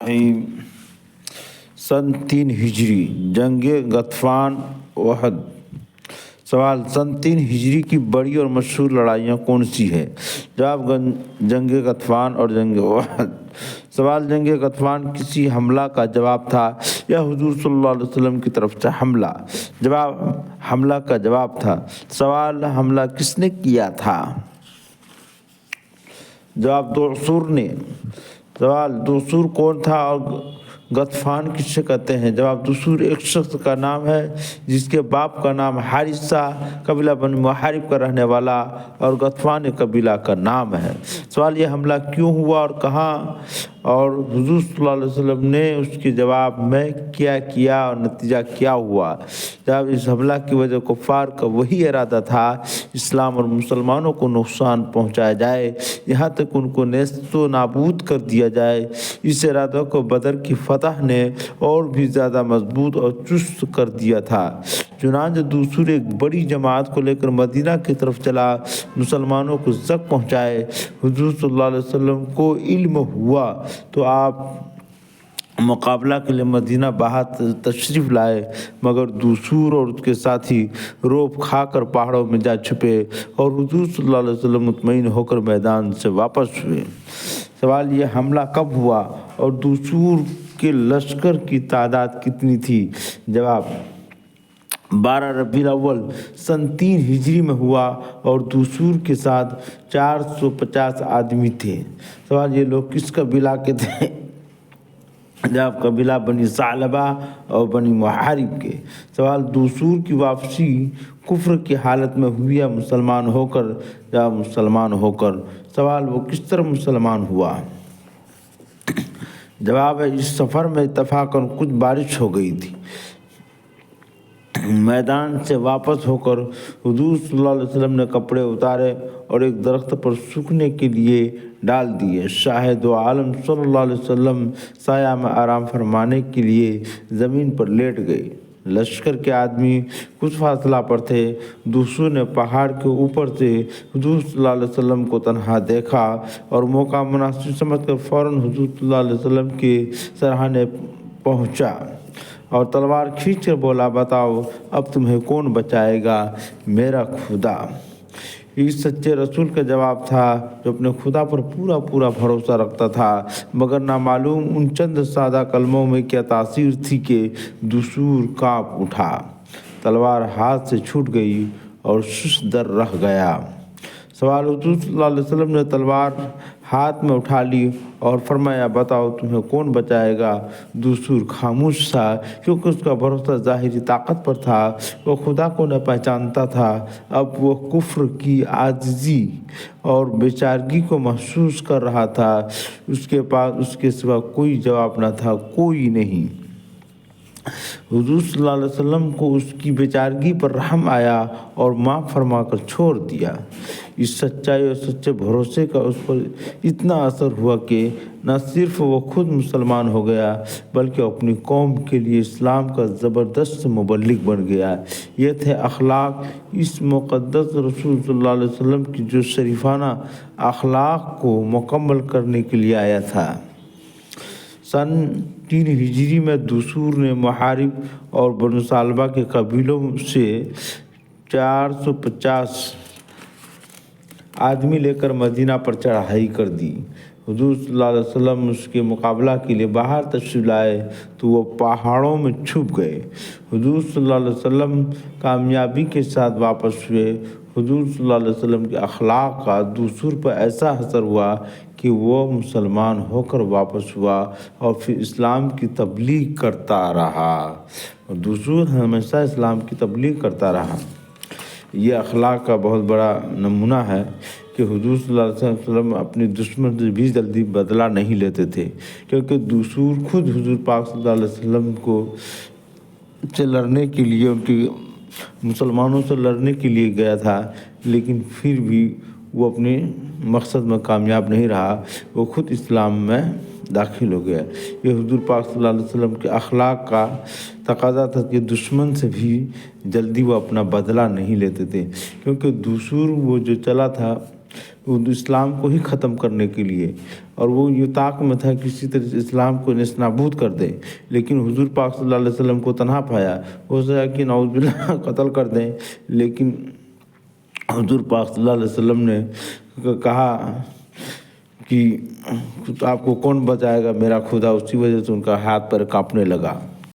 सन 3 हिजरी जंग गतफान ओहद। सवाल, सन 3 हिजरी की बड़ी और मशहूर लड़ाइयाँ कौन सी है? जवाब, जंग गतफान और जंग ओहद। सवाल, जंग गतफान किसी हमला का जवाब था या हुजूर सल्लल्लाहु अलैहि वसल्लम की तरफ से हमला? जवाब, हमला का जवाब था। सवाल, हमला किसने किया था? जवाब, दुसूर ने। सवाल, दुसूर कौन था और गतफान किससे कहते हैं? जवाब, दुसूर एक शख्स का नाम है जिसके बाप का नाम हारिसा, कबीला बनी मुहारिब का रहने वाला, और गतफान एक कबीला का नाम है। सवाल, ये हमला क्यों हुआ और कहाँ, और हुजूर सल्लल्लाहु अलैहि वसल्लम ने उसके जवाब में क्या किया और नतीजा क्या हुआ? जब इस हमला की वजह कुफ़ार का वही इरादा था, इस्लाम और मुसलमानों को नुकसान पहुंचाया जाए, यहाँ तक उनको नेस्तो नाबूद कर दिया जाए। इस इरादे को बदर की फतह ने और भी ज़्यादा मजबूत और चुस्त कर दिया था। चुनांचे दुसूर एक बड़ी जमात को लेकर मदीना की तरफ चला, मुसलमानों को ज़ख्म पहुँचाए। हुजूर सल्लल्लाहु अलैहि वसल्लम को इल्म हुआ तो आप मुकाबला के लिए मदीना बाहर तशरीफ़ लाए, मगर दुसूर और उसके साथी रोब खाकर पहाड़ों में जा छुपे और हुजूर सल्लल्लाहु अलैहि वसल्लम मुतमईन होकर मैदान से वापस हुए। सवाल, ये हमला कब हुआ और दुसूर के लश्कर की तादाद कितनी थी? जवाब, 12 रबीउल अव्वल सन 3 हिजरी में हुआ और दुसूर के साथ 450 आदमी थे। सवाल, ये लोग किस कबीला के थे? जवाब, कबीला बनी सालबा और बनी मुहारिब के। सवाल, दुसूर की वापसी कुफ्र की हालत में हुई या मुसलमान होकर? जवाब, मुसलमान होकर। सवाल, वो किस तरह मुसलमान हुआ? जवाब है, इस सफ़र में इत्तफाकन कुछ बारिश हो गई थी। मैदान से वापस होकर हुजूर सल्लल्लाहु अलैहि वसल्लम ने कपड़े उतारे और एक दरख्त पर सूखने के लिए डाल दिए। शाहिद दो आलम सल्लल्लाहु अलैहि वसल्लम साया में आराम फरमाने के लिए ज़मीन पर लेट गए। लश्कर के आदमी कुछ फासला पर थे। दुसूर ने पहाड़ के ऊपर से हुजूर सल्लल्लाहु अलैहि वसल्लम को तन्हा देखा और मौका मुनासिब समझकर फ़ौरन हुजूर सल्लल्लाहु अलैहि वसल्लम के सराहने पहुंचा और तलवार खींच कर बोला, बताओ अब तुम्हें कौन बचाएगा? मेरा खुदा। इस सच्चे रसूल का जवाब था जो अपने खुदा पर पूरा पूरा भरोसा रखता था, मगर नामालूम उन चंद सादा कलमों में क्या तासीर थी कि दुसूर काँप उठा, तलवार हाथ से छूट गई और सुस्त दर रह गया। सवाल, हुजूर सल्लल्लाहु अलैहि वसल्लम ने तलवार हाथ में उठा ली और फरमाया, बताओ तुम्हें कौन बचाएगा? दुसूर खामोश था क्योंकि उसका भरोसा ज़ाहिरी ताकत पर था। वो खुदा को न पहचानता था। अब वो कुफ्र की आजिज़ी और बेचारगी को महसूस कर रहा था। उसके पास उसके सिवा कोई जवाब न था, कोई नहीं। हुजूर सल्लल्लाहु अलैहि वसल्लम को उसकी बेचारगी पर रहम आया और माफ़ फरमा कर छोड़ दिया। इस सच्चाई और सच्चे भरोसे का उस पर इतना असर हुआ कि न सिर्फ वो खुद मुसलमान हो गया बल्कि अपनी कौम के लिए इस्लाम का ज़बरदस्त मुबल्लिग बन गया। ये थे अखलाक इस मुक़द्दस रसूल सल्लल्लाहु अलैहि वसल्लम की जो शरीफाना अखलाक को मुकम्मल करने के लिए आया था। सन 3 हिजरी में दुसूर ने मुहारिब और बनु सालबा के कबीलों से 450 आदमी लेकर मदीना पर चढ़ाई कर दी। हुजूर सल्लल्लाहु अलैहि वसल्लम उसके मुकाबला के लिए बाहर तशरीफ़ लाए तो वो पहाड़ों में छुप गए। हुजूर सल्लल्लाहु अलैहि वसल्लम कामयाबी के साथ वापस हुए। हुजूर सल्लल्लाहु अलैहि वसल्लम के अखलाक का दुसूर पर ऐसा असर हुआ कि वो मुसलमान होकर वापस हुआ और फिर इस्लाम की तबलीग करता रहा। और दुसूर हमेशा इस्लाम की तबलीग करता रहा। ये अखलाक का बहुत बड़ा नमूना है कि हुजूर सल्लल्लाहु अलैहि वसल्लम अपने दुश्मन से भी जल्दी बदला नहीं लेते थे, क्योंकि दुसूर खुद हुजूर पाक सल्लल्लाहु अलैहि वसल्लम को से लड़ने के लिए, उनके मुसलमानों से लड़ने के लिए गया था, लेकिन फिर भी वो अपने मकसद में कामयाब नहीं रहा। वो खुद इस्लाम में दाखिल हो गया। ये हुजूर पाक सल्लल्लाहु अलैहि वसल्लम के अखलाक का तकाज़ा था कि दुश्मन से भी जल्दी वो अपना बदला नहीं लेते थे, क्योंकि दुसूर वो जो चला था वो इस्लाम को ही ख़त्म करने के लिए, اور وہ یہ طاق میں تھا کسی طرح سے اسلام کو نیست نابود کر دے، لیکن حضور پاک صلی اللہ علیہ وسلم کو تنہا پایا، ہو سکا کہ نعوذ باللہ قتل کر دیں، لیکن حضور پاک صلی اللہ علیہ وسلم نے کہا کہ آپ کو کون بچائے گا، میرا خدا، اسی وجہ سے ان کا ہاتھ پیر کانپنے لگا۔